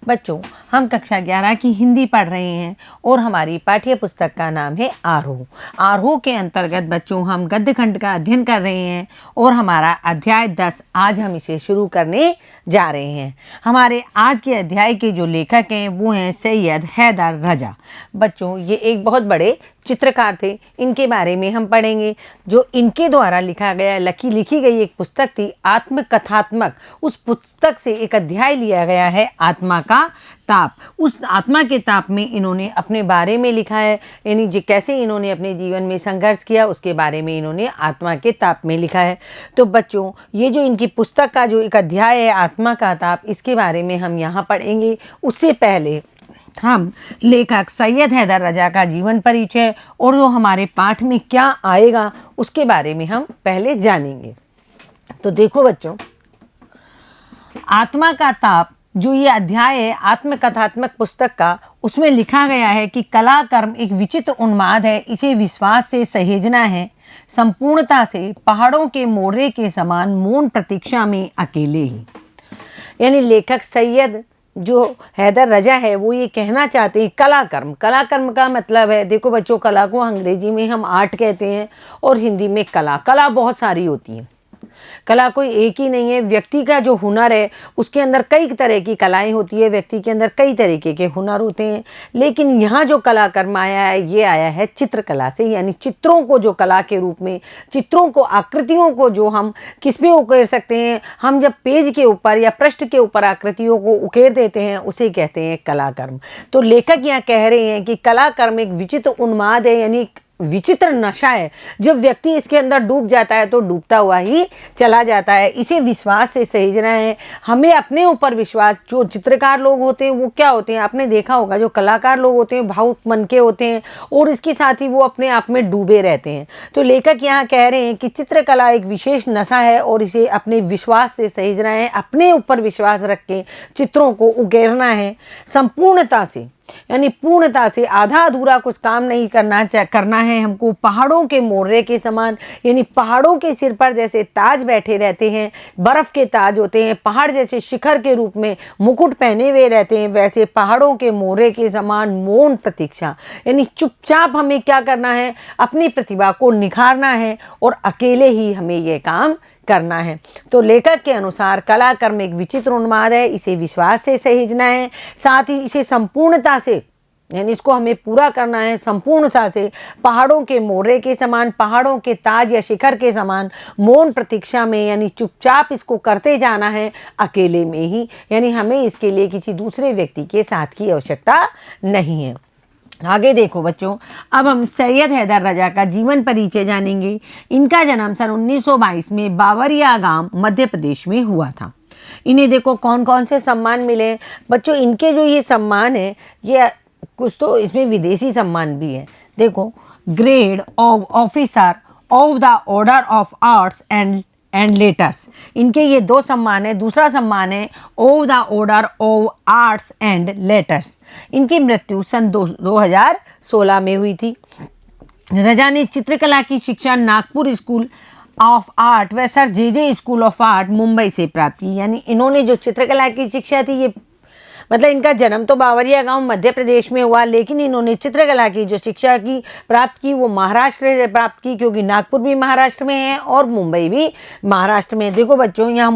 बच्चों, हम कक्षा 11 की हिंदी पढ़ रहे हैं और हमारी पाठ्य पुस्तक का नाम है आरोह। आरोह के अंतर्गत बच्चों हम गद्य खंड का अध्ययन कर रहे हैं और हमारा अध्याय 10 आज हम इसे शुरू करने जा रहे हैं। हमारे आज के अध्याय के जो लेखक हैं वो हैं सैयद हैदर रजा। बच्चों, ये एक बहुत बड़े चित्रकार थे। इनके बारे में हम पढ़ेंगे। जो इनके द्वारा लिखी गई एक पुस्तक थी आत्मकथात्मक। उस पुस्तक से एक अध्याय लिया गया है आत्मा का ताप। उस आत्मा के ताप में इन्होंने अपने बारे में लिखा है, यानी कैसे इन्होंने अपने जीवन में संघर्ष किया उसके बारे में इन्होंने आत्मा के ताप में लिखा है। तो बच्चों, ये जो इनकी पुस्तक का जो एक अध्याय है आत्मा का ताप, इसके बारे में हम यहाँ पढ़ेंगे। उससे पहले हम लेखक सैयद हैदर रजा का जीवन परिचय और जो हमारे पाठ में क्या आएगा उसके बारे में हम पहले जानेंगे। तो देखो बच्चों, आत्मा का ताप जो ये अध्याय है आत्मकथात्मक पुस्तक का, उसमें लिखा गया है कि कला कर्म एक विचित्र उन्माद है, इसे विश्वास से सहेजना है, संपूर्णता से पहाड़ों के मोरे के समान मौन प्रतीक्षा में अकेले ही। यानी लेखक सैयद जो हैदर रजा है वो ये कहना चाहते हैं कला कर्म का मतलब है, देखो बच्चों, कला को अंग्रेजी में हम आर्ट कहते हैं और हिंदी में कला बहुत सारी होती है। कला कोई एक ही नहीं है। व्यक्ति का जो हुनर है उसके अंदर कई तरह की कलाएं होती है, व्यक्ति के अंदर कई तरीके के हुनर होते हैं। लेकिन यहाँ जो कला कर्म आया है ये आया है चित्रकला से, यानी चित्रों को जो कला के रूप में, चित्रों को, आकृतियों को जो हम किस पे उकेर सकते हैं, हम जब पेज के ऊपर या पृष्ठ के ऊपर आकृतियों को उकेर देते हैं उसे कहते हैं कला कर्म। तो लेखक यहाँ कह रहे हैं कि कला कर्म एक विचित्र उन्माद है, यानी विचित्र नशा है। जब व्यक्ति इसके अंदर डूब जाता है तो डूबता हुआ ही चला जाता है। इसे विश्वास से सहेजना है, हमें अपने ऊपर विश्वास। जो चित्रकार लोग होते हैं वो क्या होते हैं, आपने देखा होगा, जो कलाकार लोग होते हैं भावुक मन के होते हैं और इसके साथ ही वो अपने आप में डूबे रहते हैं। तो लेखक यहाँ कह रहे हैं कि चित्रकला एक विशेष नशा है और इसे अपने विश्वास से सहेजना है, अपने ऊपर विश्वास रख के चित्रों को उकेरना है, संपूर्णता से, यानी पूर्णता से। आधा अधूरा कुछ काम नहीं करना है हमको। पहाड़ों के मोरे के समान, यानी पहाड़ों के सिर पर जैसे ताज बैठे रहते हैं, बर्फ के ताज होते हैं, पहाड़ जैसे शिखर के रूप में मुकुट पहने हुए रहते हैं, वैसे पहाड़ों के मोरे के समान मौन प्रतीक्षा, यानी चुपचाप हमें क्या करना है, अपनी प्रतिभा को निखारना है और अकेले ही हमें यह काम करना है। तो लेखक के अनुसार कला कर्म एक विचित्र उन्माद है, इसे विश्वास से सहेजना है, साथ ही इसे संपूर्णता से, यानी इसको हमें पूरा करना है संपूर्णता से, पहाड़ों के मोरे के समान, पहाड़ों के ताज या शिखर के समान मौन प्रतीक्षा में, यानी चुपचाप इसको करते जाना है अकेले में ही, यानी हमें इसके लिए किसी दूसरे व्यक्ति के साथ की आवश्यकता नहीं है। आगे देखो बच्चों, अब हम सैयद हैदर रजा का जीवन परिचय जानेंगे। इनका जन्म सन 1922 में बावरिया गांव मध्य प्रदेश में हुआ था। इन्हें देखो कौन कौन से सम्मान मिले बच्चों। इनके जो ये सम्मान है, ये कुछ तो इसमें विदेशी सम्मान भी है। देखो, grade of officer of the order of arts and letters, इनके ये दो सम्मान है। दूसरा सम्मान है of the order of arts and letters. इनकी मृत्यु सन 2016 में हुई थी। रजा ने चित्रकला की शिक्षा नागपुर स्कूल ऑफ आर्ट व sir J school of art Mumbai से प्राप्त की। यानी इन्होंने जो चित्रकला की शिक्षा थी, ये मतलब इनका जन्म तो बावरिया गांव मध्य प्रदेश में हुआ, लेकिन इन्होंने चित्रकला की जो शिक्षा की प्राप्त की वो महाराष्ट्र से प्राप्त की, क्योंकि नागपुर भी महाराष्ट्र में है और मुंबई भी महाराष्ट्र में। देखो बच्चों, यहाँ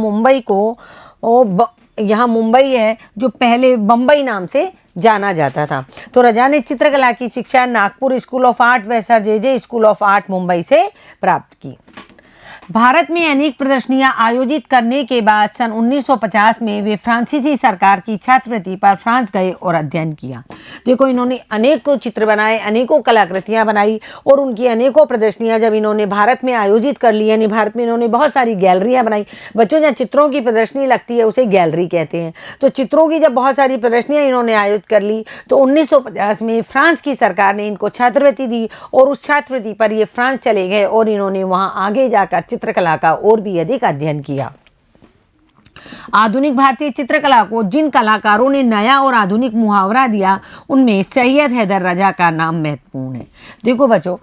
मुंबई है जो पहले बम्बई नाम से जाना जाता था। तो रजा ने चित्रकला की शिक्षा नागपुर स्कूल ऑफ आर्ट व sir J school of art Mumbai से प्राप्त की। भारत में अनेक प्रदर्शनियां आयोजित करने के बाद सन 1950 में वे फ्रांसीसी सरकार की छात्रवृत्ति पर फ्रांस गए और अध्ययन किया। देखो, इन्होंने अनेकों चित्र बनाए, अनेकों कलाकृतियां बनाई और उनकी अनेकों प्रदर्शनियां जब इन्होंने भारत में आयोजित कर ली, यानी भारत में इन्होंने बहुत सारी गैलरियां बनाई। बच्चों, जहाँ चित्रों की प्रदर्शनी लगती है उसे गैलरी कहते हैं। तो चित्रों की जब बहुत सारी प्रदर्शनियां इन्होंने आयोजित कर ली तो 1950 में फ्रांस की सरकार ने इनको छात्रवृत्ति दी और उस छात्रवृत्ति पर ये फ्रांस चले गए और इन्होंने वहाँ आगे जाकर चित्रकला का और भी अधिक अध्ययन किया। आधुनिक भारतीय चित्रकला को जिन कलाकारों ने नया और आधुनिक मुहावरा दिया उनमें सैयद हैदर रजा का नाम महत्वपूर्ण है। देखो बच्चों,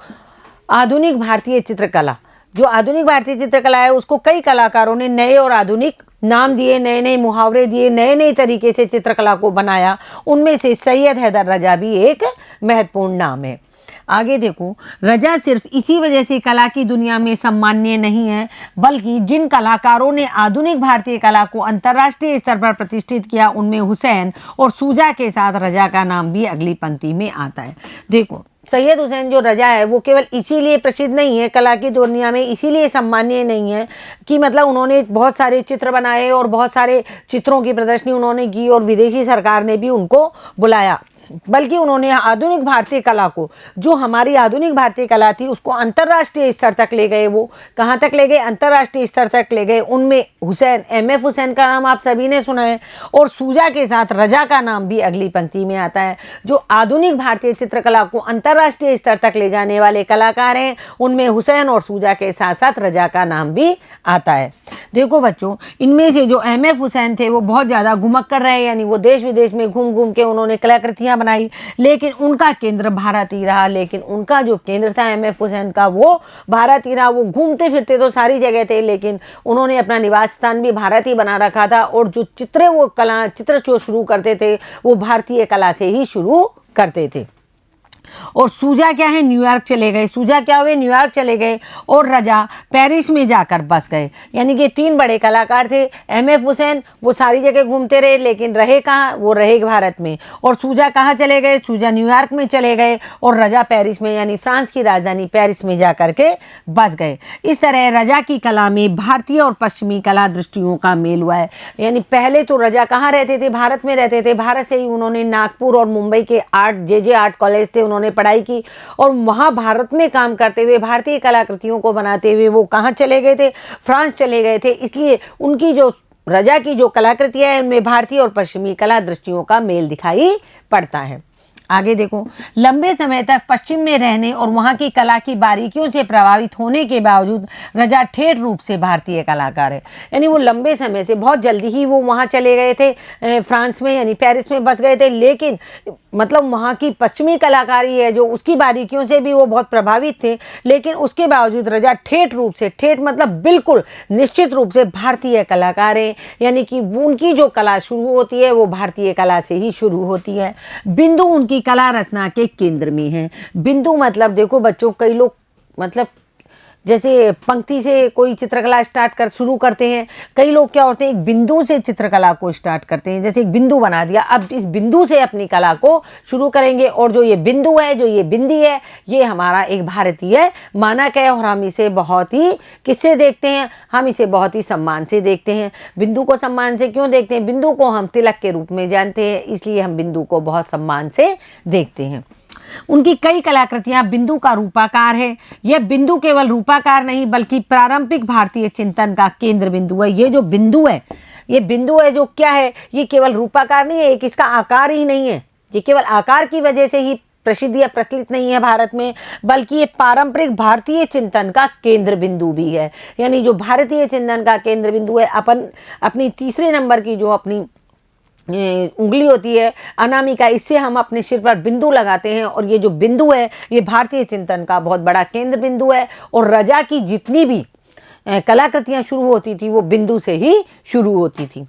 आधुनिक भारतीय चित्रकला है उसको कई कलाकारों ने नए और आधुनिक नाम दिए, नए नए मुहावरे दिए, नए नए तरीके से चित्रकला को बनाया। उनमें से सैयद हैदर रजा भी एक महत्वपूर्ण नाम है। आगे देखो, रजा सिर्फ इसी वजह से कला की दुनिया में सम्माननीय नहीं है, बल्कि जिन कलाकारों ने आधुनिक भारतीय कला को अंतर्राष्ट्रीय स्तर पर प्रतिष्ठित किया, उनमें हुसैन और सूजा के साथ रजा का नाम भी अगली पंक्ति में आता है। देखो, सैयद हुसैन जो रजा है वो केवल इसीलिए प्रसिद्ध नहीं है कला की दुनिया में, इसीलिए सम्माननीय नहीं है कि मतलब उन्होंने बहुत सारे चित्र बनाए और बहुत सारे चित्रों की प्रदर्शनी उन्होंने की और विदेशी सरकार ने भी उनको बुलाया, बल्कि उन्होंने आधुनिक भारतीय कला को, जो हमारी आधुनिक भारतीय कला थी, उसको अंतर्राष्ट्रीय स्तर तक ले गए। वो कहाँ तक ले गए? अंतर्राष्ट्रीय स्तर तक ले गए। उनमें हुसैन, एमएफ हुसैन का नाम आप सभी ने सुना है, और सूजा के साथ रजा का नाम भी अगली पंक्ति में आता है। जो आधुनिक भारतीय चित्रकला को अंतर्राष्ट्रीय स्तर तक ले जाने वाले कलाकार हैं, उनमें हुसैन और सूजा के साथ साथ रजा का नाम भी आता है। देखो बच्चों, इनमें से जो एमएफ हुसैन थे वो बहुत ज़्यादा घुमक्कर रहे, यानी वो देश विदेश में घूम घूम के उन्होंने कलाकृतियाँ बनाई, लेकिन उनका केंद्र भारत ही रहा। लेकिन उनका जो केंद्र था एमएफ हुसैन का, वो भारत ही रहा। वो घूमते फिरते तो सारी जगह थे, लेकिन उन्होंने अपना निवास स्थान भी भारत ही बना रखा था, और जो चित्र जो शुरू करते थे वो भारतीय कला से ही शुरू करते थे। और सूजा क्या है? न्यूयॉर्क चले गए। सूजा क्या हुए? न्यूयॉर्क चले गए। और रजा पेरिस में जाकर बस गए। यानी कि तीन बड़े कलाकार थे। एमएफ हुसैन वो सारी जगह घूमते रहे, लेकिन रहे कहाँ? वो रहे भारत में। और सूजा कहाँ चले गए? सूजा न्यूयॉर्क में चले गए, और रजा पेरिस में, यानी फ्रांस की राजधानी पेरिस में जाकर के बस गए। इस तरह रजा की कला में भारतीय और पश्चिमी कला दृष्टियों का मेल हुआ है। यानी पहले तो रजा कहाँ रहते थे? भारत में रहते थे। भारत से ही उन्होंने नागपुर और मुंबई के जे आर्ट कॉलेज थे, उन्होंने पढ़ाई की, और वहां भारत में काम करते हुए भारतीय कलाकृतियों को बनाते हुए वो कहां चले गए थे? फ्रांस चले गए थे। इसलिए उनकी जो रजा की जो कलाकृतियां हैं, उनमें भारतीय और पश्चिमी कला दृष्टियों का मेल दिखाई पड़ता है। आगे देखो, लंबे समय तक पश्चिम में रहने और वहाँ की कला की बारीकियों से प्रभावित होने के बावजूद रजा ठेठ रूप से भारतीय कलाकार है। यानी वो लंबे समय से, बहुत जल्दी ही वो वहाँ चले गए थे, फ्रांस में यानी पेरिस में बस गए थे, लेकिन मतलब वहाँ की पश्चिमी कलाकारी है जो, उसकी बारीकियों से भी वो बहुत प्रभावित थे, लेकिन उसके बावजूद रजा ठेठ रूप से, ठेठ मतलब बिल्कुल निश्चित रूप से भारतीय कलाकार हैं। यानी कि उनकी जो कला शुरू होती है वो भारतीय कला से ही शुरू होती है। बिंदु उनकी कला रचना के केंद्र में है। बिंदु मतलब देखो बच्चों, कई लोग मतलब जैसे पंक्ति से कोई चित्रकला शुरू करते हैं। कई लोग क्या होते हैं, एक बिंदु से चित्रकला को स्टार्ट करते हैं। जैसे एक बिंदु बना दिया, अब इस बिंदु से अपनी कला को शुरू करेंगे, और जो ये बिंदु है, जो ये बिंदी है, ये हमारा एक भारतीय मानक है, और हम इसे बहुत ही किससे देखते हैं? हम इसे बहुत ही सम्मान से देखते हैं। बिंदु को सम्मान से क्यों देखते हैं? बिंदु को हम तिलक के रूप में जानते हैं, इसलिए हम बिंदु को बहुत सम्मान से देखते हैं। उनकी कई कलाकृतियां बिंदु का रूपाकार है। यह बिंदु केवल रूपाकार नहीं, बल्कि प्रारंभिक भारतीय चिंतन का केंद्र बिंदु है। ये जो बिंदु है, ये बिंदु है जो क्या है? ये केवल रूपाकार नहीं है, एक इसका आकार ही नहीं है। ये केवल आकार की वजह से ही प्रसिद्ध या प्रचलित नहीं है भारत में, बल्कि ये पारंपरिक भारतीय चिंतन का केंद्र बिंदु भी है। यानी जो भारतीय चिंतन का केंद्र बिंदु है, अपनी तीसरे नंबर की जो अपनी उंगली होती है अनामिका, इससे हम अपने सिर पर बिंदु लगाते हैं, और ये जो बिंदु है ये भारतीय चिंतन का बहुत बड़ा केंद्र बिंदु है। और रजा की जितनी भी कलाकृतियां शुरू होती थी वो बिंदु से ही शुरू होती थी।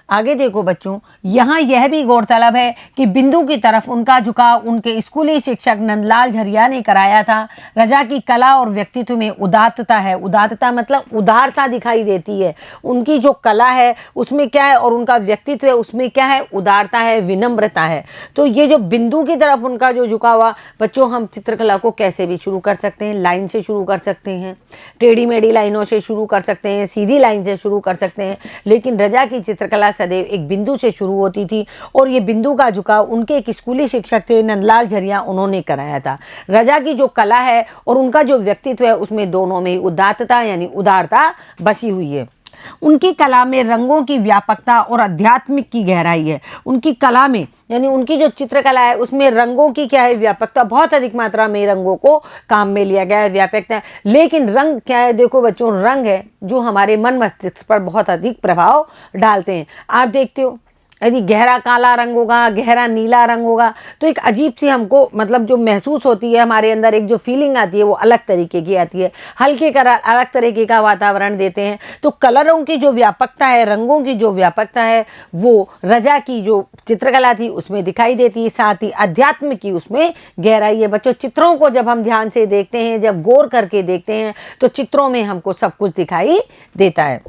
आगे देखो बच्चों, यहाँ यह भी गौरतलब है कि बिंदु की तरफ उनका झुकाव उनके स्कूली शिक्षक नंदलाल झरिया ने कराया था। रजा की कला और व्यक्तित्व में उदात्तता है। उदात्तता मतलब उदारता दिखाई देती है। उनकी जो कला है उसमें क्या है, और उनका व्यक्तित्व है उसमें क्या है? उदारता है, विनम्रता है। तो ये जो बिंदु की तरफ उनका जो झुकाव, बच्चों हम चित्रकला को कैसे भी शुरू कर सकते हैं। लाइन से शुरू कर सकते हैं, टेढ़ी मेढ़ी लाइनों से शुरू कर सकते हैं, सीधी लाइन से शुरू कर सकते हैं, लेकिन रजा की चित्रकला सदैव एक बिंदु से शुरू होती थी। और ये बिंदु का झुकाव उनके एक स्कूली शिक्षक थे नंदलाल झरिया, उन्होंने कराया था। रजा की जो कला है और उनका जो व्यक्तित्व है उसमें दोनों में उदात्तता यानी उदारता बसी हुई है। उनकी कला में रंगों की व्यापकता और आध्यात्मिक की गहराई है। उनकी कला में यानी उनकी जो चित्रकला है उसमें रंगों की क्या है? व्यापकता, बहुत अधिक मात्रा में रंगों को काम में लिया गया है, व्यापकता। लेकिन रंग क्या है? देखो बच्चों, रंग है जो हमारे मन मस्तिष्क पर बहुत अधिक प्रभाव डालते हैं। आप देखते हो यदि गहरा काला रंग होगा, गहरा नीला रंग होगा, तो एक अजीब सी हमको मतलब जो महसूस होती है हमारे अंदर, एक जो फीलिंग आती है वो अलग तरीके की आती है। हल्के कलर अलग तरीके का वातावरण देते हैं। तो कलरों की जो व्यापकता है, रंगों की जो व्यापकता है, वो रजा की जो चित्रकला थी उसमें दिखाई देती है। साथ ही अध्यात्म की उसमें गहराई है। बच्चों, चित्रों को जब हम ध्यान से देखते हैं, जब गौर करके देखते हैं, तो चित्रों में हमको सब कुछ दिखाई देता है।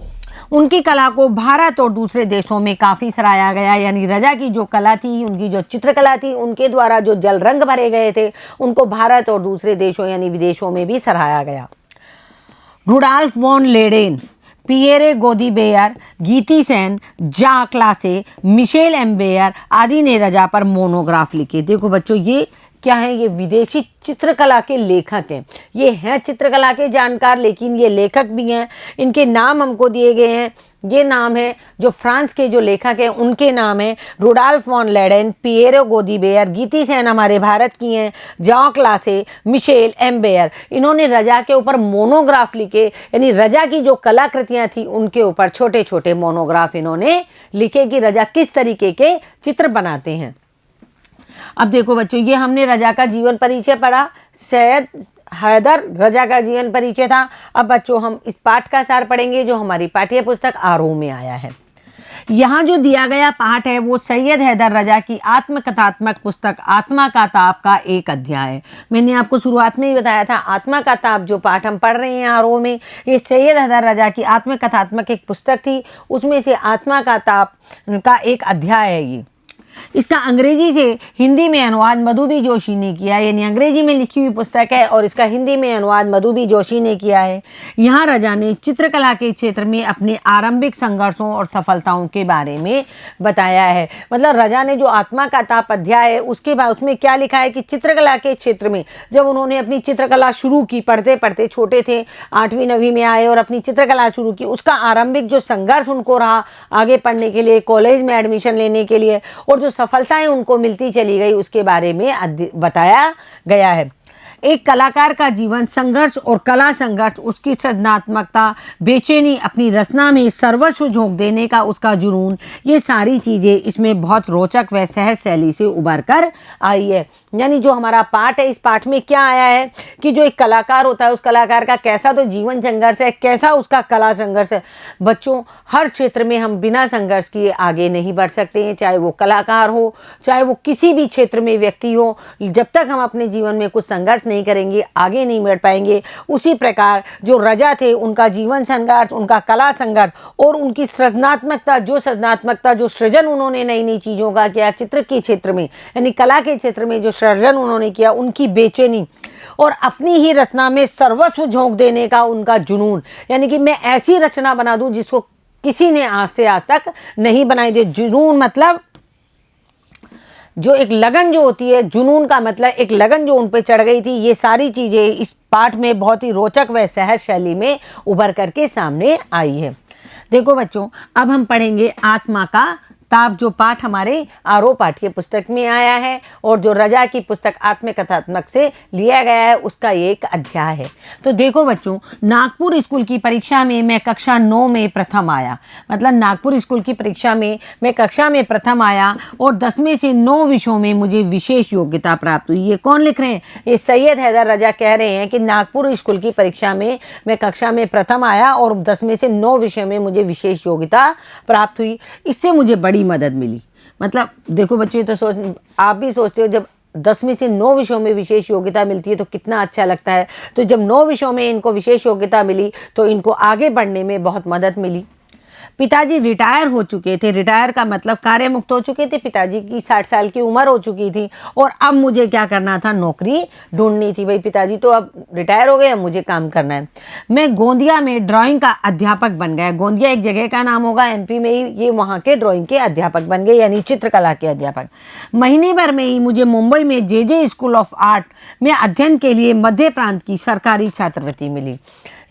उनकी कला को भारत और दूसरे देशों में काफ़ी सराहा गया। यानी रजा की जो कला थी, उनकी जो चित्रकला थी, उनके द्वारा जो जल रंग भरे गए थे, उनको भारत और दूसरे देशों यानी विदेशों में भी सराहा गया। Rudolf von Leyden, Pierre गोदीबेयर, Geeti Sen, जा क्लासे, मिशेल एम्बेयर आदि ने रजा पर मोनोग्राफ लिखे। देखो बच्चों, ये क्या है? ये विदेशी चित्रकला के लेखक हैं। ये हैं चित्रकला के जानकार, लेकिन ये लेखक भी हैं। इनके नाम हमको दिए गए हैं। ये नाम है जो फ्रांस के जो लेखक हैं उनके नाम है Rudolf von Leyden, Pierre गोदीबेयर, Geeti Sen हमारे भारत की हैं, जाओ क्लासे, मिशेल एम्बेयर। इन्होंने रजा के ऊपर मोनोग्राफ लिखे, यानी रजा की जो कलाकृतियाँ थी उनके ऊपर छोटे छोटे मोनोग्राफ इन्होंने लिखे कि रजा किस तरीके के चित्र बनाते हैं। अब देखो बच्चों, ये हमने रजा का जीवन परिचय पढ़ा। सैयद हैदर रजा का जीवन परिचय था। अब बच्चों, हम इस पाठ का सार पढ़ेंगे जो हमारी पाठ्य पुस्तक आरोह में आया है। यहाँ जो दिया गया पाठ है वो सैयद हैदर रजा की आत्मकथात्मक पुस्तक आत्मा का ताप का एक अध्याय है। मैंने आपको शुरुआत में ही बताया था, आत्मा का ताप जो पाठ हम पढ़ रहे हैं आरोह में, ये सैयद हैदर रजा की आत्मकथात्मक एक पुस्तक थी। उसमें से आत्मा का ताप का एक अध्याय है ये। इसका अंग्रेजी से हिंदी में अनुवाद मधुबी जोशी ने किया, यानी अंग्रेजी में लिखी हुई पुस्तक है और इसका हिंदी में अनुवाद मधुबी जोशी ने किया है। यहाँ रजा ने चित्रकला के क्षेत्र में अपने आरंभिक संघर्षों और सफलताओं के बारे में बताया है। मतलब रजा ने जो आत्मा का ताप अध्याय है उसके बाद उसमें क्या लिखा है कि चित्रकला के क्षेत्र में जब उन्होंने अपनी चित्रकला शुरू की, पढ़ते पढ़ते छोटे थे, 8वीं 9वीं में आए और अपनी चित्रकला शुरू की, उसका आरंभिक जो संघर्ष उनको रहा आगे पढ़ने के लिए, कॉलेज में एडमिशन लेने के लिए, और जो सफलताएं उनको मिलती चली गई उसके बारे में बताया गया है। एक कलाकार का जीवन संघर्ष और कला संघर्ष, उसकी सृजनात्मकता, बेचैनी, अपनी रचना में सर्वस्व झोंक देने का उसका जुनून, ये सारी चीज़ें इसमें बहुत रोचक व सहज शैली से उभर कर आई है। यानी जो हमारा पाठ है, इस पाठ में क्या आया है कि जो एक कलाकार होता है उस कलाकार का कैसा तो जीवन संघर्ष है, कैसा उसका कला संघर्ष है। बच्चों, हर क्षेत्र में हम बिना संघर्ष किए आगे नहीं बढ़ सकते हैं, चाहे वो कलाकार हो, चाहे वो किसी भी क्षेत्र में व्यक्ति हो। जब तक हम अपने जीवन में कुछ संघर्ष नहीं करेंगे आगे नहीं बढ़ पाएंगे। उसी प्रकार जो रजा थे उनका जीवन संघर्ष, उनका कला संघर्ष और उनकी सृजनात्मकता, जो सृजन उन्होंने नई नई चीज़ों का किया चित्र के क्षेत्र में, यानी कला के क्षेत्र में जो सृजन उन्होंने किया, उनकी बेचैनी और अपनी ही रचना में सर्वस्व झोंक देने का उनका जुनून, यानी कि मैं ऐसी रचना बना दूं जिसको किसी ने आज से आज तक नहीं बनाई दे। जुनून मतलब जो एक लगन जो होती है, जुनून का मतलब एक लगन जो उन पे चढ़ गई थी। ये सारी चीज़ें इस पाठ में बहुत ही रोचक व सहज शैली में उभर करके सामने आई है। देखो बच्चों, अब हम पढ़ेंगे आत्मा का ताप, जो पाठ हमारे आरोह पाठ्य पुस्तक में आया है और जो रजा की पुस्तक आत्मकथात्मक से लिया गया है उसका ये एक अध्याय है। तो देखो बच्चों, नागपुर स्कूल की परीक्षा में मैं कक्षा 9 में प्रथम आया। मतलब नागपुर स्कूल की परीक्षा में मैं कक्षा में प्रथम आया और 10 में से 9 विषयों में मुझे विशेष योग्यता प्राप्त हुई। ये कौन लिख रहे हैं? ये सैयद हैदर रजा कह रहे हैं कि नागपुर स्कूल की परीक्षा में मैं कक्षा में प्रथम आया और 10 में से 9 विषयों में मुझे विशेष योग्यता प्राप्त हुई। इससे मुझे बड़ी मदद मिली। मतलब देखो बच्चों, तो आप भी सोचते हो जब 10 में से 9 विषयों में विशेष योग्यता मिलती है तो कितना अच्छा लगता है। तो जब 9 विषयों में इनको विशेष योग्यता मिली तो इनको आगे बढ़ने में बहुत मदद मिली। पिताजी रिटायर हो चुके थे। रिटायर का मतलब कार्य मुक्त हो चुके थे। पिताजी की 60 साल की उम्र हो चुकी थी और अब मुझे क्या करना था? नौकरी ढूंढनी थी। भाई पिताजी तो अब रिटायर हो गए, अब मुझे काम करना है। मैं गोंदिया में ड्राइंग का अध्यापक बन गया। गोंदिया एक जगह का नाम होगा MP में ही। ये वहाँ के ड्राइंग के अध्यापक बन गए, यानी चित्रकला के अध्यापक। महीने भर में ही मुझे मुंबई में JJ स्कूल ऑफ आर्ट में अध्ययन के लिए मध्य प्रांत की सरकारी छात्रवृत्ति मिली।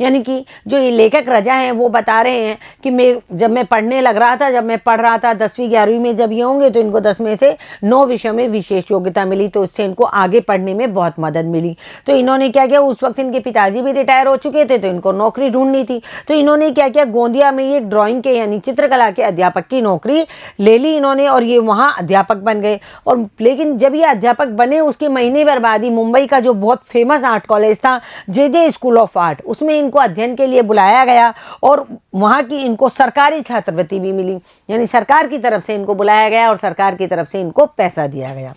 यानी कि जो ये लेखक रजा हैं वो बता रहे हैं कि जब मैं पढ़ने लग रहा था, जब मैं पढ़ रहा था 10वीं 11वीं में जब ये होंगे, तो इनको 10 में से 9 विषयों में विशेष योग्यता मिली, तो उससे इनको आगे पढ़ने में बहुत मदद मिली। तो इन्होंने क्या किया, उस वक्त इनके पिताजी भी रिटायर हो चुके थे, तो इनको नौकरी ढूंढनी थी। तो इन्होंने क्या किया, गोंदिया में एक ड्राइंग के यानी चित्रकला के अध्यापक की नौकरी ले ली इन्होंने, और ये वहाँ अध्यापक बन गए। और लेकिन जब ये अध्यापक बने उसके महीने भर बाद ही मुंबई का जो बहुत फेमस आर्ट कॉलेज था, जे स्कूल ऑफ आर्ट, उसमें इनको अध्ययन के लिए बुलाया गया और वहाँ की इनको सरकारी छात्रवृत्ति भी मिली। यानी सरकार की तरफ से इनको बुलाया गया और सरकार की तरफ से इनको पैसा दिया गया।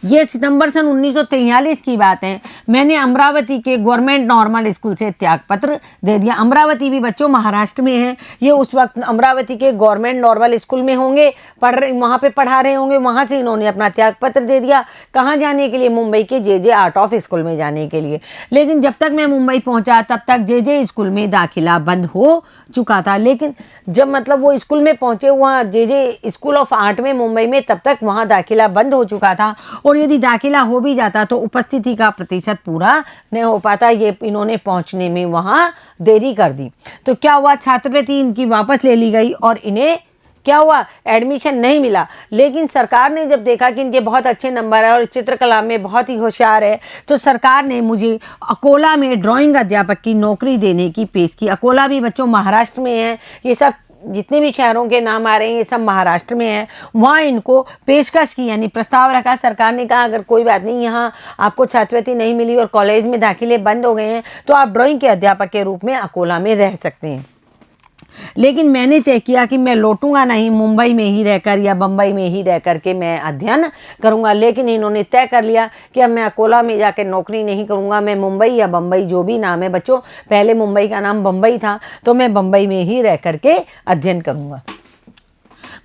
ये सितंबर सन 1943 की बात है। मैंने अमरावती के गवर्नमेंट नॉर्मल स्कूल से त्यागपत्र दे दिया। अमरावती भी बच्चों महाराष्ट्र में है। ये उस वक्त अमरावती के गवर्नमेंट नॉर्मल स्कूल में होंगे, वहाँ पे पढ़ा रहे होंगे। वहाँ से इन्होंने अपना त्यागपत्र दे दिया। कहाँ जाने के लिए? मुंबई के जे आर्ट ऑफ स्कूल में जाने के लिए। लेकिन जब तक मैं मुंबई पहुँचा तब तक जे स्कूल में दाखिला बंद हो चुका था। लेकिन जब मतलब वो स्कूल में पहुँचे, वहाँ जे स्कूल ऑफ आर्ट में मुंबई में, तब तक वहाँ दाखिला बंद हो चुका था। और यदि दाखिला हो भी जाता तो उपस्थिति का प्रतिशत पूरा नहीं हो पाता। ये इन्होंने पहुंचने में वहाँ देरी कर दी। तो क्या हुआ, छात्रवृत्ति इनकी वापस ले ली गई और इन्हें क्या हुआ, एडमिशन नहीं मिला। लेकिन सरकार ने जब देखा कि इनके बहुत अच्छे नंबर है और चित्रकला में बहुत ही होशियार है, तो सरकार ने मुझे अकोला में ड्राइंग अध्यापक की नौकरी देने की पेश की। अकोला भी बच्चों महाराष्ट्र में है। ये सब जितने भी शहरों के नाम आ रहे हैं ये सब महाराष्ट्र में है। वहाँ इनको पेशकश की, यानी प्रस्ताव रखा। सरकार ने कहा अगर कोई बात नहीं, यहाँ आपको छात्रवृत्ति नहीं मिली और कॉलेज में दाखिले बंद हो गए हैं, तो आप ड्राइंग के अध्यापक के रूप में अकोला में रह सकते हैं। लेकिन मैंने तय किया कि मैं लौटूंगा नहीं, मुंबई में ही रहकर या बम्बई में ही रह कर के मैं अध्ययन करूंगा। लेकिन इन्होंने तय कर लिया कि अब मैं अकोला में जाकर नौकरी नहीं करूंगा, मैं मुंबई या बम्बई, जो भी नाम है बच्चों, पहले मुंबई का नाम बम्बई था, तो मैं बम्बई में ही रह कर के अध्ययन करूंगा।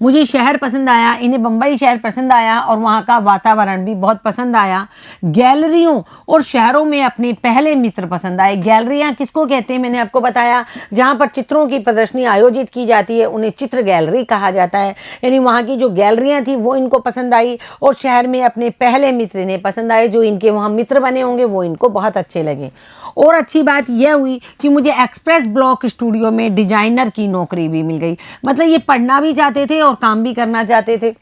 मुझे शहर पसंद आया, इन्हें बम्बई शहर पसंद आया और वहाँ का वातावरण भी बहुत पसंद आया। गैलरियों और शहरों में अपने पहले मित्र पसंद आए। गैलरियाँ किसको कहते हैं मैंने आपको बताया, जहाँ पर चित्रों की प्रदर्शनी आयोजित की जाती है उन्हें चित्र गैलरी कहा जाता है। यानी वहाँ की जो गैलरियाँ थी वो इनको पसंद आई और शहर में अपने पहले मित्र इन्हें पसंद आए। जो इनके वहाँ मित्र बने होंगे वो इनको बहुत अच्छे लगे। और अच्छी बात यह हुई कि मुझे एक्सप्रेस ब्लॉक स्टूडियो में डिजाइनर की नौकरी भी मिल गई। मतलब ये पढ़ना भी चाहते थे और काम भी करना चाहते थे।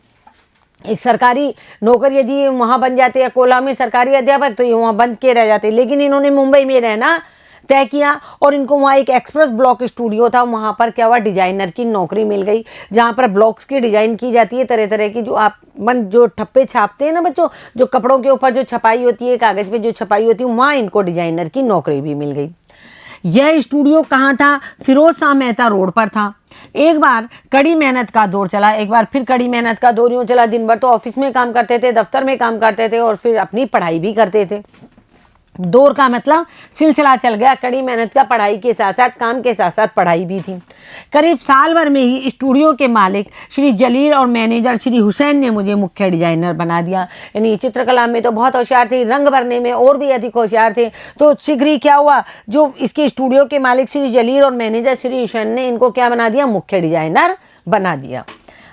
एक सरकारी नौकरी यदि वहाँ बन जाते अकोला में सरकारी अध्यापक, तो ये वहाँ बंद के रह जाते। लेकिन इन्होंने मुंबई में रहना तय किया और इनको वहाँ एक एक्सप्रेस ब्लॉक स्टूडियो था, वहाँ पर क्या हुआ, डिजाइनर की नौकरी मिल गई, जहाँ पर ब्लॉक्स की डिजाइन की जाती है, तरह तरह की। जो ठप्पे छापते हैं ना बच्चों, जो कपड़ों के ऊपर जो छपाई होती है, कागज़ पे जो छपाई होती है, वहाँ इनको डिजाइनर की नौकरी भी मिल गई। यह स्टूडियो कहाँ था? फिरोज शाह मेहता रोड पर था। एक बार कड़ी मेहनत का दौर चला, एक बार फिर कड़ी मेहनत का दौर यूँ चला। दिन भर तो ऑफिस में काम करते थे, दफ्तर में काम करते थे और फिर अपनी पढ़ाई भी करते थे। दौर का मतलब सिलसिला चल गया, कड़ी मेहनत का, पढ़ाई के साथ साथ काम के साथ साथ पढ़ाई भी थी। करीब साल भर में ही स्टूडियो के मालिक श्री जलील और मैनेजर श्री हुसैन ने मुझे मुख्य डिजाइनर बना दिया। यानी चित्रकला में तो बहुत होशियार थे, रंग भरने में और भी अधिक होशियार थे। तो शीघ्र ही क्या हुआ, जो इसके स्टूडियो के मालिक श्री जलील और मैनेजर श्री हुसैन ने इनको क्या बना दिया, मुख्य डिजाइनर बना दिया।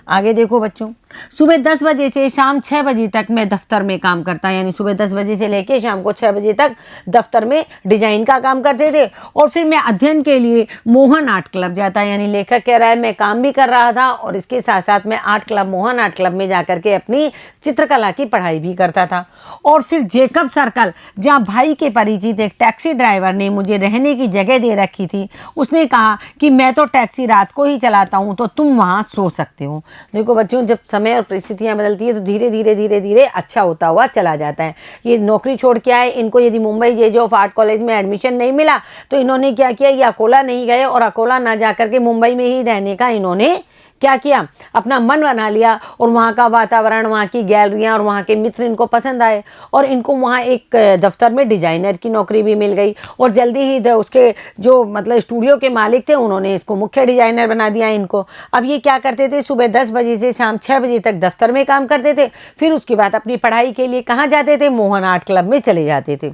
आगे देखो बच्चों, सुबह 10 बजे से शाम 6 बजे तक मैं दफ्तर में काम करता, यानी सुबह 10 बजे से लेके शाम को 6 बजे तक दफ्तर में डिजाइन का काम करते थे। और फिर मैं अध्ययन के लिए मोहन आर्ट क्लब जाता, यानी लेखक कह रहा है मैं काम भी कर रहा था और इसके साथ साथ मैं art club, Mohan art club में जाकर के अपनी चित्रकला की पढ़ाई भी करता था। और फिर जेकब सर्कल, जहाँ भाई के परिचित एक टैक्सी ड्राइवर ने मुझे रहने की जगह दे रखी थी, उसने कहा कि मैं तो टैक्सी रात को ही चलाता हूँ, तो तुम वहाँ सो सकते हो। देखो बच्चों, जब समय और परिस्थितियां बदलती है तो धीरे धीरे धीरे धीरे अच्छा होता हुआ चला जाता है। ये नौकरी छोड़ के आए, इनको यदि मुंबई जे ऑफ आर्ट कॉलेज में एडमिशन नहीं मिला तो इन्होंने क्या किया, ये अकोला नहीं गए और अकोला ना जाकर के मुंबई में ही रहने का इन्होंने क्या किया, अपना मन बना लिया। और वहाँ का वातावरण, वहाँ की गैलरियाँ और वहाँ के मित्र इनको पसंद आए और इनको वहाँ एक दफ्तर में डिजाइनर की नौकरी भी मिल गई। और जल्दी ही उसके जो मतलब स्टूडियो के मालिक थे उन्होंने इसको मुख्य डिजाइनर बना दिया इनको। अब ये क्या करते थे, सुबह 10 बजे से शाम 6 बजे तक दफ्तर में काम करते थे, फिर उसके बाद अपनी पढ़ाई के लिए कहाँ जाते थे, मोहन आर्ट क्लब में चले जाते थे।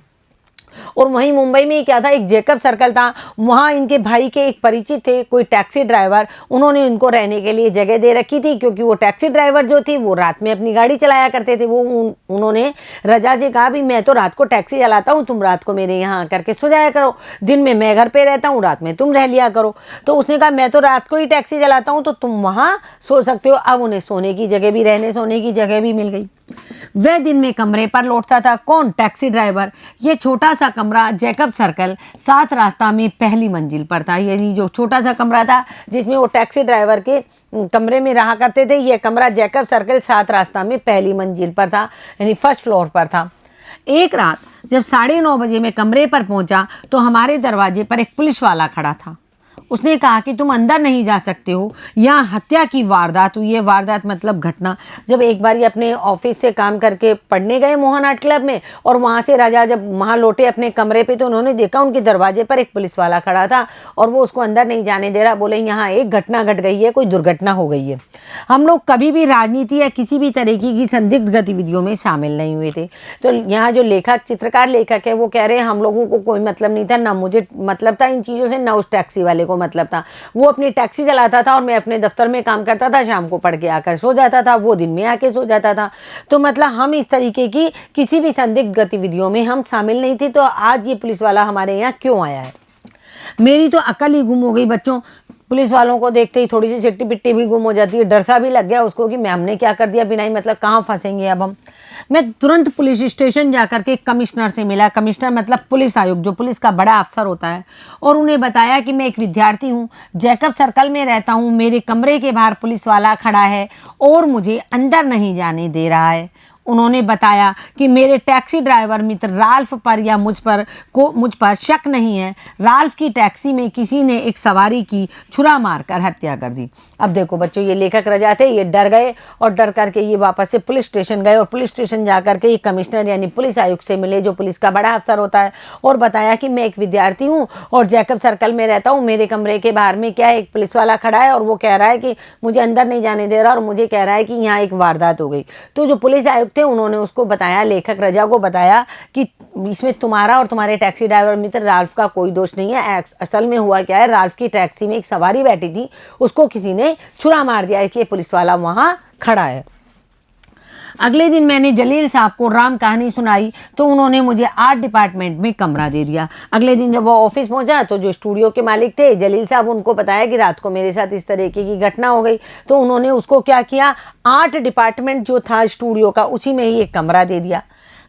और वहीं मुंबई में क्या था, एक जैकब सर्कल था, वहाँ इनके भाई के एक परिचित थे, कोई टैक्सी ड्राइवर, उन्होंने इनको रहने के लिए जगह दे रखी थी, क्योंकि वो टैक्सी ड्राइवर जो थी वो रात में अपनी गाड़ी चलाया करते थे। वो उन्होंने रजा से कहा भी मैं तो रात को टैक्सी चलाता हूँ, तुम रात को मेरे यहाँ करके सो जाया करो, दिन में मैं घर पे रहता हूँ, रात में तुम रह लिया करो। तो उसने कहा मैं तो रात को ही टैक्सी चलाता हूँ, तो तुम वहाँ सो सकते हो। अब उन्हें सोने की जगह भी, रहने सोने की जगह भी मिल गई। वह दिन में कमरे पर लौटता था। कौन? Taxi driver. ये छोटा सा कमरा जैकब सर्कल 7 रास्ता में पहली मंजिल पर था। यानी जो छोटा सा कमरा था जिसमें वो टैक्सी ड्राइवर के कमरे में रहा करते थे, ये कमरा जैकब सर्कल 7 रास्ता में पहली मंजिल पर था, यानी फर्स्ट फ्लोर पर था। एक रात जब 9:30 बजे मैं कमरे पर पहुंचा तो हमारे दरवाजे पर एक पुलिस वाला खड़ा था। उसने कहा कि तुम अंदर नहीं जा सकते हो, यहाँ हत्या की वारदात हुई है। वारदात मतलब घटना। जब एक बार अपने ऑफिस से काम करके पढ़ने गए मोहन आर्ट क्लब में, और वहाँ से राजा जब वहाँ लौटे अपने कमरे पे, तो उन्होंने देखा उनके दरवाजे पर एक पुलिस वाला खड़ा था और वो उसको अंदर नहीं जाने दे रहा। बोले यहाँ एक घटना घट गई है, कोई दुर्घटना हो गई है। हम लोग कभी भी राजनीति या किसी भी तरीके की संदिग्ध गतिविधियों में शामिल नहीं हुए थे। तो यहाँ जो लेखक, चित्रकार लेखक है, वो कह रहे हैं हम लोगों को कोई मतलब नहीं था, ना मुझे मतलब था इन चीज़ों से, ना उस टैक्सी वाले को मतलब था। वो अपनी टैक्सी चलाता था और मैं अपने दफ्तर में काम करता था, शाम को पढ़ के आकर सो जाता था, वो दिन में आके सो जाता था। तो मतलब हम इस तरीके की किसी भी संदिग्ध गतिविधियों में हम शामिल नहीं थे। तो आज ये पुलिस वाला हमारे यहाँ क्यों आया है? मेरी तो अकल ही गुम हो गई बच्चों। पुलिस वालों को देखते ही थोड़ी सी चिट्टी पिट्टी भी गुम हो जाती है। डर सा भी लग गया उसको कि मैं हमने क्या कर दिया, बिना ही मतलब कहाँ फंसेंगे अब हम। मैं तुरंत पुलिस स्टेशन जाकर के कमिश्नर से मिला। कमिश्नर मतलब पुलिस आयुक्त, जो पुलिस का बड़ा अफसर होता है। और उन्हें बताया कि मैं एक विद्यार्थी हूँ, जैकब सर्कल में रहता हूँ, मेरे कमरे के बाहर पुलिस वाला खड़ा है और मुझे अंदर नहीं जाने दे रहा है। उन्होंने बताया कि मेरे टैक्सी ड्राइवर मित्र राल्फ पर या मुझ पर शक नहीं है। राल्फ की टैक्सी में किसी ने एक सवारी की छुरा मारकर हत्या कर दी। अब देखो बच्चों, ये लेखक रजा थे, ये डर गए और डर करके ये वापस से पुलिस स्टेशन गए और पुलिस स्टेशन जाकर के ये कमिश्नर यानी पुलिस आयुक्त से मिले, जो पुलिस का बड़ा अफसर होता है, और बताया कि मैं एक विद्यार्थी हूँ और जैकब सर्कल में रहता हूँ। मेरे कमरे के बाहर में क्या है, एक पुलिस वाला खड़ा है और वो कह रहा है कि मुझे अंदर नहीं जाने दे रहा और मुझे कह रहा है कि यहाँ एक वारदात हो गई। तो जो पुलिस आयुक्त थे उन्होंने उसको बताया, लेखक रजा को बताया कि इसमें तुम्हारा और तुम्हारे टैक्सी ड्राइवर मित्र राल्फ का कोई दोष नहीं है। असल में हुआ क्या है, राल्फ की टैक्सी में एक सवारी बैठी थी, उसको किसी ने छुरा मार दिया, इसलिए पुलिस वाला वहां खड़ा है। अगले दिन मैंने जलील साहब को राम कहानी सुनाई तो उन्होंने मुझे आर्ट डिपार्टमेंट में कमरा दे दिया। अगले दिन जब वो ऑफिस पहुंचा तो जो स्टूडियो के मालिक थे जलील साहब, उनको बताया कि रात को मेरे साथ इस तरीके की घटना हो गई। तो उन्होंने उसको क्या किया, आर्ट डिपार्टमेंट जो था स्टूडियो का, उसी में ही एक कमरा दे दिया।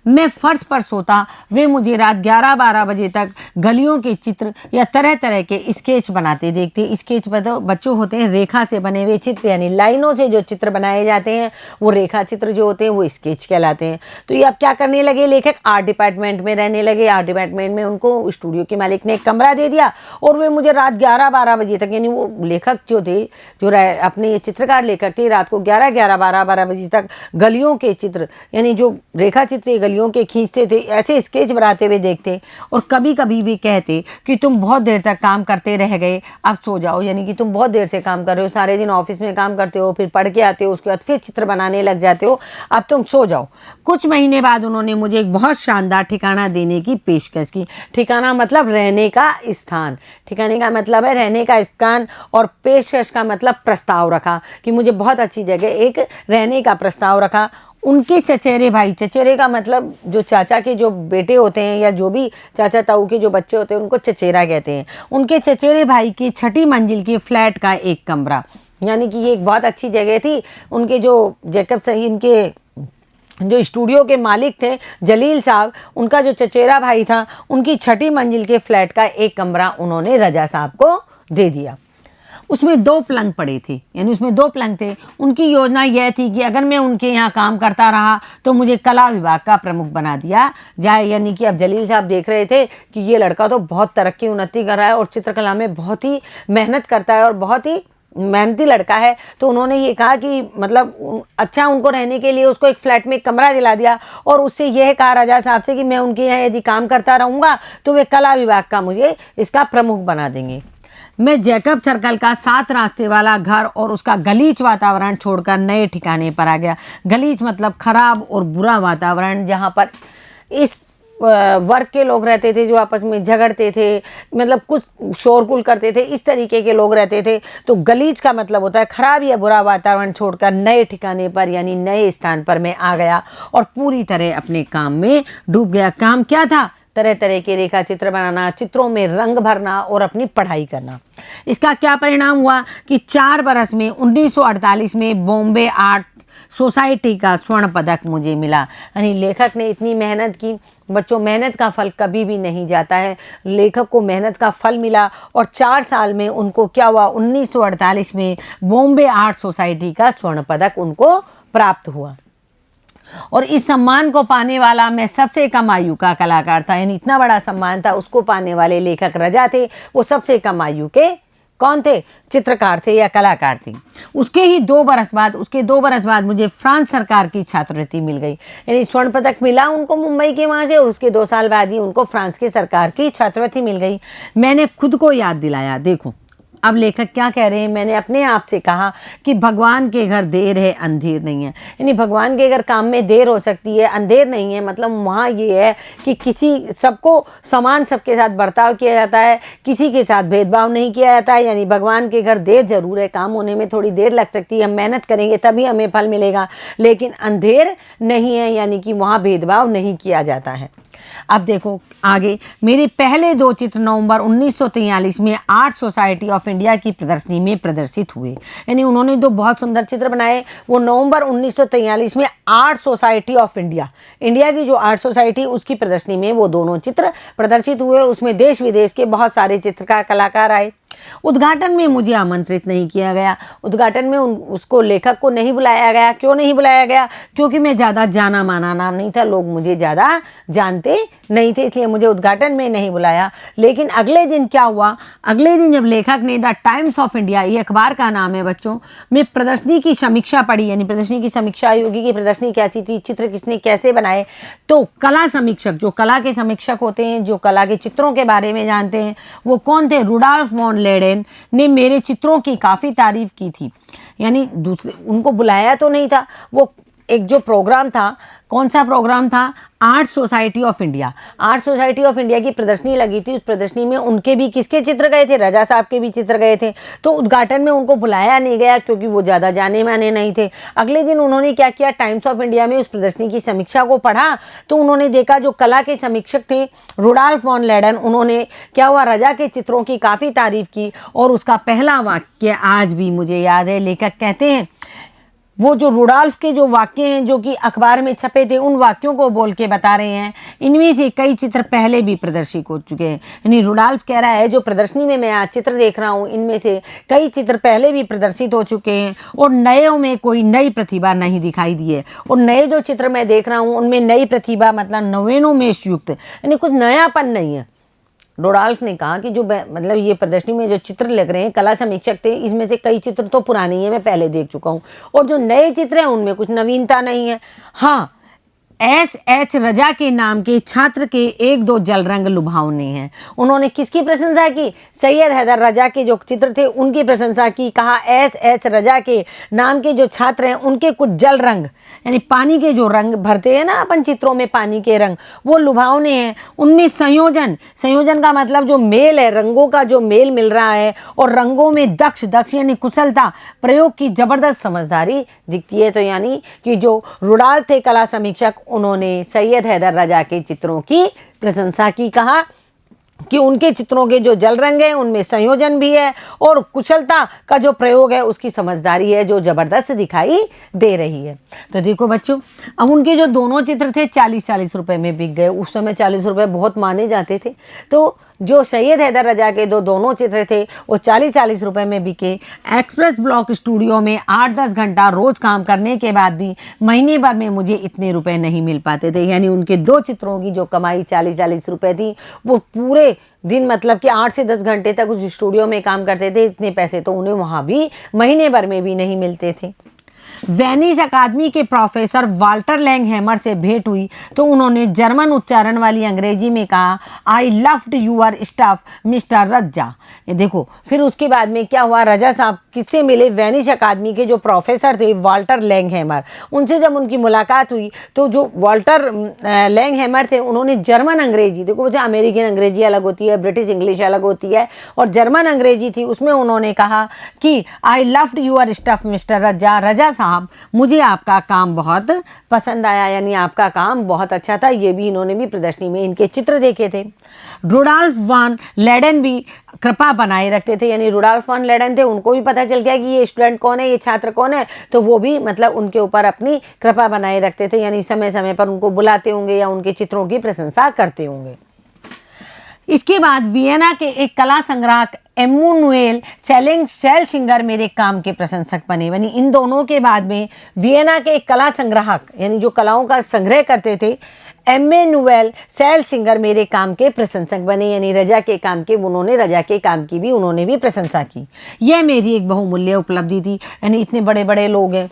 मैं फर्श पर सोता, वे मुझे रात 11-12 बजे तक गलियों के चित्र या तरह तरह के स्केच बनाते देखते। स्केच बच्चों होते हैं रेखा से बने हुए चित्र, यानी लाइनों से जो चित्र बनाए जाते हैं वो रेखा चित्र जो होते हैं वो स्केच कहलाते हैं। तो ये अब क्या करने लगे, लेखक आर्ट डिपार्टमेंट में रहने लगे। आर्ट डिपार्टमेंट में उनको स्टूडियो के मालिक ने एक कमरा दे दिया और वे मुझे रात 11-12 बजे तक, यानी वो लेखक जो थे, जो अपने चित्रकार लेखक थे, रात को 11-12 बजे तक गलियों के चित्र, यानी जो रेखा चित्र गलियों के खींचते थे, ऐसे स्केच बनाते हुए देखते। और कभी कभी भी कहते कि तुम बहुत देर तक काम करते रह गए, अब सो जाओ। यानी कि तुम बहुत देर से काम कर रहे हो, सारे दिन ऑफिस में काम करते हो, फिर पढ़ के आते हो, उसके बाद फिर चित्र बनाने लग जाते हो, अब तुम सो जाओ। कुछ महीने बाद उन्होंने मुझे एक बहुत शानदार ठिकाना देने की पेशकश की। ठिकाना मतलब रहने का स्थान, ठिकाने का मतलब है रहने का स्थान, और पेशकश का मतलब प्रस्ताव रखा कि मुझे बहुत अच्छी जगह एक रहने का प्रस्ताव रखा। उनके चचेरे भाई, चचेरे का मतलब जो चाचा के जो बेटे होते हैं या जो भी चाचा ताऊ के जो बच्चे होते हैं उनको चचेरा कहते हैं। उनके चचेरे भाई की 6ठी मंजिल के फ्लैट का एक कमरा, यानी कि ये एक बहुत अच्छी जगह थी। उनके जो जैकब सही, इनके जो स्टूडियो के मालिक थे जलील साहब, उनका जो चचेरा भाई था, उनकी 6ठी मंजिल के फ्लैट का एक कमरा उन्होंने रजा साहब को दे दिया। उसमें 2 पलंग पड़े थे, यानी उसमें 2 पलंग थे। उनकी योजना यह थी कि अगर मैं उनके यहाँ काम करता रहा तो मुझे कला विभाग का प्रमुख बना दिया जाए। यानी कि अब जलील साहब देख रहे थे कि ये लड़का तो बहुत तरक्की उन्नति कर रहा है और चित्रकला में बहुत ही मेहनत करता है और बहुत ही मेहनती लड़का है। तो उन्होंने ये कहा कि मतलब अच्छा, उनको रहने के लिए उसको एक फ्लैट में एक कमरा दिला दिया और उससे यह कहा रजा साहब से कि मैं उनके यहाँ यदि काम करता रहूँगा तो वे कला विभाग का मुझे इसका प्रमुख बना देंगे। मैं जैकब सर्कल का 7 रास्ते वाला घर और उसका गलीच वातावरण छोड़कर नए ठिकाने पर आ गया। गलीच मतलब खराब और बुरा वातावरण, जहाँ पर इस वर्ग के लोग रहते थे जो आपस में झगड़ते थे, मतलब कुछ शोरगुल करते थे, इस तरीके के लोग रहते थे। तो गलीच का मतलब होता है खराब या बुरा वातावरण छोड़कर नए ठिकाने पर यानी नए स्थान पर मैं आ गया और पूरी तरह अपने काम में डूब गया। काम क्या था? तरह तरह के रेखा चित्र बनाना, चित्रों में रंग भरना और अपनी पढ़ाई करना। इसका क्या परिणाम हुआ कि 4 बरस में 1948 में बॉम्बे आर्ट सोसाइटी का स्वर्ण पदक मुझे मिला। यानी लेखक ने इतनी मेहनत की। बच्चों, मेहनत का फल कभी भी नहीं जाता है। लेखक को मेहनत का फल मिला और 4 साल में उनको क्या हुआ, 1948 में बॉम्बे आर्ट सोसाइटी का स्वर्ण पदक उनको प्राप्त हुआ। और इस सम्मान को पाने वाला मैं सबसे कम आयु का कलाकार था। यानी इतना बड़ा सम्मान था, उसको पाने वाले लेखक रजा थे। वो सबसे कम आयु के कौन थे? चित्रकार थे या कलाकार थे। उसके 2 बरस बाद मुझे फ्रांस सरकार की छात्रवृत्ति मिल गई। यानी स्वर्ण पदक मिला उनको मुंबई के वहाँ से, और उसके 2 साल बाद ही उनको फ्रांस की सरकार की छात्रवृत्ति मिल गई। मैंने खुद को याद दिलाया। देखो अब लेखक क्या कह रहे हैं, मैंने अपने आप से कहा कि भगवान के घर देर है अंधेर नहीं है। यानी भगवान के घर काम में देर हो सकती है, अंधेर नहीं है। मतलब वहाँ ये है कि किसी सबको समान सबके साथ बर्ताव किया जाता है, किसी के साथ भेदभाव नहीं किया जाता है। यानी भगवान के घर देर जरूर है, काम होने में थोड़ी देर लग सकती है, हम मेहनत करेंगे तभी हमें फल मिलेगा, लेकिन अंधेर नहीं है, यानी कि वहाँ भेदभाव नहीं किया जाता है। अब देखो आगे, मेरे पहले 2 चित्र नवंबर 1943 में आर्ट सोसाइटी ऑफ इंडिया की प्रदर्शनी में प्रदर्शित हुए। यानी उन्होंने 2 बहुत सुंदर चित्र बनाए। वो नवंबर 1943 में art society of India, India की जो आर्ट सोसाइटी, उसकी प्रदर्शनी में वो दोनों चित्र प्रदर्शित हुए। उसमें देश विदेश के बहुत सारे चित्रकार कलाकार आए। उद्घाटन में मुझे आमंत्रित नहीं किया गया। उद्घाटन में उसको लेखक को नहीं बुलाया गया। क्यों नहीं बुलाया गया? क्योंकि मैं ज़्यादा जाना माना नाम नहीं था, लोग मुझे ज़्यादा जानते नहीं थे, इसलिए मुझे उद्घाटन में नहीं बुलाया। लेकिन अगले दिन क्या हुआ, अगले दिन जब लेखक ने द टाइम्स ऑफ इंडिया, ये अखबार का नाम है बच्चों, में प्रदर्शनी की समीक्षा पढ़ी। यानी प्रदर्शनी की समीक्षा होगी कि प्रदर्शनी कैसी थी, चित्र किसने कैसे बनाए। तो कला समीक्षक, जो कला के समीक्षक होते हैं, जो कला के चित्रों के बारे में जानते हैं, वो कौन थे? रुडॉल्फ वॉन लेडेन ने मेरे चित्रों की काफ़ी तारीफ की थी। यानी दूसरे उनको बुलाया तो नहीं था। वो एक जो प्रोग्राम था, कौन सा प्रोग्राम था? Art society of India. Art society of India की प्रदर्शनी लगी थी। उस प्रदर्शनी में उनके भी किसके चित्र गए थे? रजा साहब के भी चित्र गए थे। तो उद्घाटन में उनको बुलाया नहीं गया क्योंकि वो ज़्यादा जाने माने नहीं थे। अगले दिन उन्होंने क्या किया, टाइम्स ऑफ इंडिया में उस प्रदर्शनी की समीक्षा को पढ़ा। तो उन्होंने देखा जो कला के समीक्षक थे रुडॉल्फ वॉन लेडेन, उन्होंने क्या हुआ, रजा के चित्रों की काफ़ी तारीफ की। और उसका पहला वाक्य आज भी मुझे याद है। लेखक कहते हैं, वो जो रुडॉल्फ के जो वाक्य हैं जो कि अखबार में छपे थे, उन वाक्यों को बोल के बता रहे हैं। इनमें से कई चित्र पहले भी प्रदर्शित हो चुके हैं। यानी रुडॉल्फ कह रहा है जो प्रदर्शनी में मैं आज चित्र देख रहा हूँ, इनमें से कई चित्र पहले भी प्रदर्शित हो चुके हैं और नयों में कोई नई प्रतिभा नहीं दिखाई दी है। और नए जो चित्र मैं देख रहा हूँ उनमें नई प्रतिभा मतलब नवीनोन्मेष युक्त, यानी कुछ नयापन नहीं है। रुडॉल्फ ने कहा कि जो मतलब ये प्रदर्शनी में जो चित्र लग रहे हैं, कला समीक्षक थे, इसमें से कई चित्र तो पुराने हैं, मैं पहले देख चुका हूँ, और जो नए चित्र हैं उनमें कुछ नवीनता नहीं है। हाँ, S.H. रजा के नाम के छात्र के 1-2 जल रंग लुभावने हैं। उन्होंने किसकी प्रशंसा की? सैयद हैदर रजा के जो चित्र थे उनकी प्रशंसा की। कहा S.H. रजा के नाम के जो छात्र हैं उनके कुछ जल रंग, यानी पानी के जो रंग भरते हैं ना अपन चित्रों में, पानी के रंग, वो लुभावने हैं। उनमें संयोजन का मतलब जो मेल है, रंगों का जो मेल मिल रहा है, और रंगों में दक्ष यानी कुशलता, प्रयोग की जबरदस्त समझदारी दिखती है। तो यानी कि जो रुडॉल्फ थे कला समीक्षक, उन्होंने सैयद हैदर रजा के चित्रों की प्रशंसा की। कहा कि उनके चित्रों के जो जल रंग हैं उनमें संयोजन भी है और कुशलता का जो प्रयोग है उसकी समझदारी है जो ज़बरदस्त दिखाई दे रही है। तो देखो बच्चों, अब उनके जो दोनों चित्र थे 40-40 रुपए में बिक गए। उस समय 40 रुपए बहुत माने जाते थे। तो जो सैयद हैदर रजा के दोनों चित्र थे वो 40-40 रुपए में बिके। एक्सप्रेस ब्लॉक स्टूडियो में 8-10 घंटा रोज़ काम करने के बाद भी महीने भर में मुझे इतने रुपए नहीं मिल पाते थे। यानी उनके 2 चित्रों की जो कमाई 40-40 रुपए थी, वो पूरे दिन मतलब कि 8 से 10 घंटे तक उस स्टूडियो में काम करते थे, इतने पैसे तो उन्हें वहाँ भी महीने भर में भी नहीं मिलते थे। वेनिस अकादमी के प्रोफेसर वाल्टर लैंगहैमर से भेंट हुई तो उन्होंने जर्मन उच्चारण वाली अंग्रेजी में कहा, I loved your stuff mister Raza. ये देखो, फिर उसके बाद में क्या हुआ, रजा साहब किससे मिले, वेनिस अकादमी के जो प्रोफेसर थे वाल्टर लैंगहैमर, उनसे जब उनकी मुलाकात हुई तो जो वाल्टर लैंगहैमर थे उन्होंने जर्मन अंग्रेजी, देखो बच्चा अमेरिकन अंग्रेजी अलग होती है, ब्रिटिश इंग्लिश अलग होती है, और जर्मन अंग्रेजी थी, उसमें उन्होंने कहा कि I loved your stuff mister Raza, Raza sahab मुझे आपका काम बहुत पसंद आया, यानी आपका काम बहुत अच्छा था। ये भी इन्होंने भी प्रदर्शनी में इनके चित्र देखे थे। रुडॉल्फ वान लेडेन भी कृपा बनाए रखते थे, यानी रुडॉल्फ वान लेडेन थे, उनको भी पता चल गया कि ये स्टूडेंट कौन है, ये छात्र कौन है, तो वो भी मतलब उनके ऊपर अपनी कृपा बनाए रखते थे, यानी समय समय पर उनको बुलाते होंगे या उनके चित्रों की प्रशंसा करते होंगे। इसके बाद वियना के एक कला संग्राहक एमुनुएल सेल्सिंगर मेरे काम के प्रशंसक बने। यानी इन दोनों के बाद में वियना के एक कला संग्राहक, यानी जो कलाओं का संग्रह करते थे, एमेनुएल सेल्सिंगर मेरे काम के प्रशंसक बने, यानी रजा के काम के, उन्होंने रजा के काम की भी उन्होंने भी प्रशंसा की। यह मेरी एक बहुमूल्य उपलब्धि थी, यानी इतने बड़े बड़े लोग हैं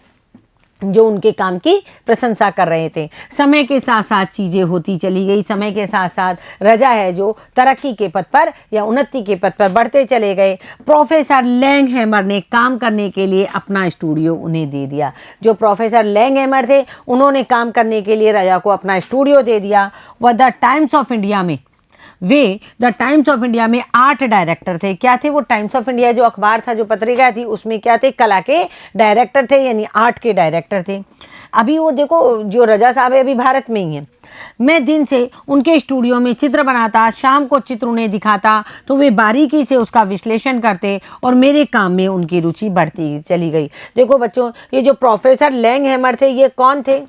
जो उनके काम की प्रशंसा कर रहे थे। समय के साथ साथ चीज़ें होती चली गई, समय के साथ साथ रजा है जो तरक्की के पथ पर या उन्नति के पथ पर बढ़ते चले गए। प्रोफेसर लैंगहैमर ने काम करने के लिए अपना स्टूडियो उन्हें दे दिया। जो प्रोफेसर लैंगहैमर थे उन्होंने काम करने के लिए रजा को अपना स्टूडियो दे दिया। वह द टाइम्स ऑफ इंडिया में द टाइम्स ऑफ इंडिया में आर्ट डायरेक्टर थे। क्या थे वो? टाइम्स ऑफ इंडिया जो अखबार था, जो पत्रिका थी, उसमें क्या थे? कला के डायरेक्टर थे, यानी आर्ट के डायरेक्टर थे। अभी वो देखो, जो रजा साहब है अभी भारत में ही हैं। मैं दिन से उनके स्टूडियो में चित्र बनाता, शाम को चित्र उन्हें दिखाता तो वे बारीकी से उसका विश्लेषण करते और मेरे काम में उनकी रुचि बढ़ती चली गई। देखो बच्चों, ये जो प्रोफेसर लैंगहैमर थे ये कौन थे?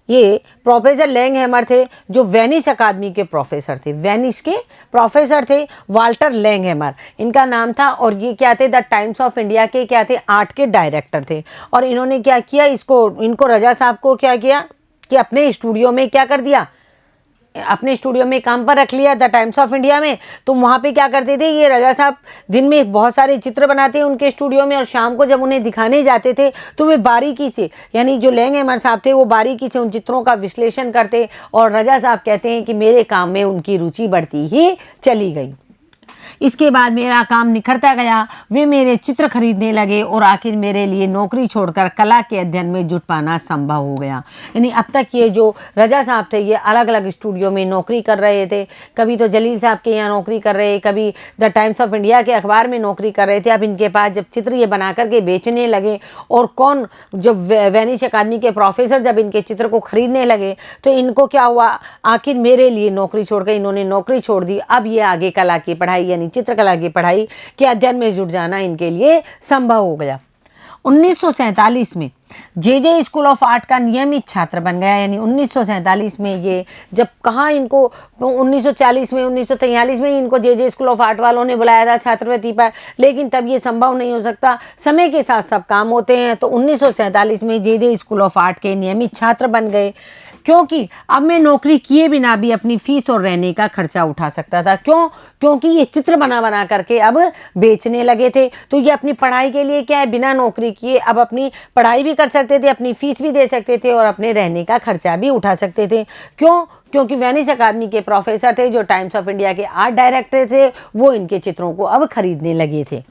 ये प्रोफेसर लैंगहैमर थे जो वेनिस अकादमी के प्रोफेसर थे। वेनिस के प्रोफेसर थे वाल्टर लैंगहैमर इनका नाम था, और ये क्या थे? द टाइम्स ऑफ इंडिया के क्या थे? आर्ट के डायरेक्टर थे। और इन्होंने क्या किया, इनको रजा साहब को क्या किया कि अपने स्टूडियो में क्या कर दिया, अपने स्टूडियो में काम पर रख लिया, द टाइम्स ऑफ इंडिया में। तो वहाँ पे क्या करते थे ये रजा साहब, दिन में बहुत सारे चित्र बनाते हैं उनके स्टूडियो में, और शाम को जब उन्हें दिखाने जाते थे तो वे बारीकी से, यानी जो लैंगहैमर साहब थे वो बारीकी से उन चित्रों का विश्लेषण करते, और रजा साहब कहते हैं कि मेरे काम में उनकी रुचि बढ़ती ही चली गई। इसके बाद मेरा काम निखरता गया, वे मेरे चित्र खरीदने लगे और आखिर मेरे लिए नौकरी छोड़कर कला के अध्ययन में जुट पाना संभव हो गया। यानी अब तक ये जो रजा साहब थे ये अलग अलग स्टूडियो में नौकरी कर रहे थे, कभी तो जलील साहब के यहाँ नौकरी कर रहे, कभी द टाइम्स ऑफ इंडिया के अखबार में नौकरी कर रहे थे। अब इनके पास जब चित्र ये बना करके बेचने लगे, और कौन, जब वेनिस अकादमी के प्रोफेसर जब इनके चित्र को खरीदने लगे तो इनको क्या हुआ, आखिर मेरे लिए नौकरी छोड़कर इन्होंने नौकरी छोड़ दी। अब ये आगे कला की पढ़ाई, यानी चित्रकला की पढ़ाई के अध्ययन में जुट जाना इनके लिए संभव हो गया। 1947 में जे स्कूल ऑफ आर्ट का नियमित छात्र बन गया। यानी 1947 में ये जब कहाँ इनको 1940 में 1943 में इनको जे स्कूल ऑफ आर्ट वालों ने बुलाया था छात्रवृत्ति पर, लेकिन तब ये संभव नहीं हो सकता, समय के साथ सब काम होते हैं। तो 1947 में जे स्कूल ऑफ आर्ट के नियमित छात्र बन गए, क्योंकि अब मैं नौकरी किए बिना भी अपनी फीस और रहने का खर्चा उठा सकता था। क्यों? क्योंकि ये चित्र बना करके अब बेचने लगे थे। तो ये अपनी पढ़ाई के लिए क्या है, बिना नौकरी किए अब अपनी पढ़ाई भी कर सकते थे, अपनी फीस भी दे सकते थे और अपने रहने का खर्चा भी उठा सकते थे। क्यों? क्योंकि वेनिस अकादमी के प्रोफेसर थे जो टाइम्स ऑफ इंडिया के आर्ट डायरेक्टर थे, वो इनके चित्रों को अब खरीदने लगे थे।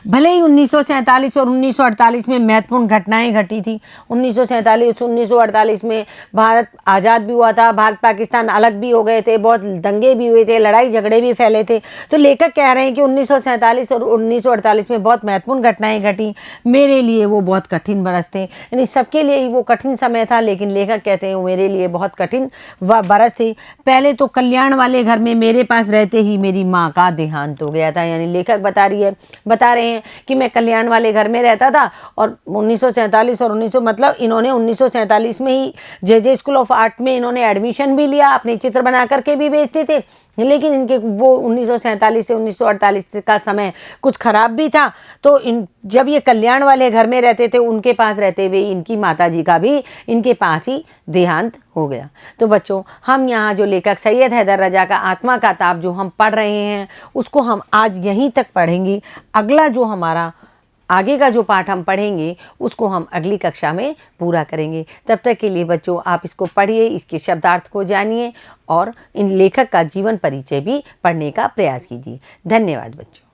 भले ही 1947 और 1948 में महत्वपूर्ण घटनाएं घटी थी। 1947-1948 में भारत आज़ाद भी हुआ था, भारत पाकिस्तान अलग भी हो गए थे, बहुत दंगे भी हुए थे, लड़ाई झगड़े भी फैले थे। तो लेखक कह रहे हैं कि 1947 और 1948 में बहुत महत्वपूर्ण घटनाएं घटी, मेरे लिए वो बहुत कठिन बरस थे। यानी सबके लिए ही वो कठिन समय था, लेकिन लेखक कहते हैं मेरे लिए बहुत कठिन बरस थे। पहले तो कल्याण वाले घर में मेरे पास रहते ही मेरी माँ का देहांत हो गया था। यानी लेखक बता रहे हैं कि मैं कल्याण वाले घर में रहता था, और 1947 और 1900 मतलब इन्होंने 1947 में ही जे स्कूल ऑफ आर्ट में इन्होंने एडमिशन भी लिया, अपने चित्र बना करके भी बेचते थे। लेकिन इनके वो 1947 से 1948 का समय कुछ खराब भी था। तो जब ये कल्याण वाले घर में रहते थे, उनके पास रहते हुए इनकी माताजी का भी इनके पास ही देहांत हो गया। तो बच्चों, हम यहाँ जो लेखक सैयद हैदर रजा का आत्मा का ताप जो हम पढ़ रहे हैं, उसको हम आज यहीं तक पढ़ेंगे। अगला जो हमारा आगे का जो पाठ हम पढ़ेंगे उसको हम अगली कक्षा में पूरा करेंगे। तब तक के लिए बच्चों आप इसको पढ़िए, इसके शब्दार्थ को जानिए और इन लेखक का जीवन परिचय भी पढ़ने का प्रयास कीजिए। धन्यवाद बच्चों।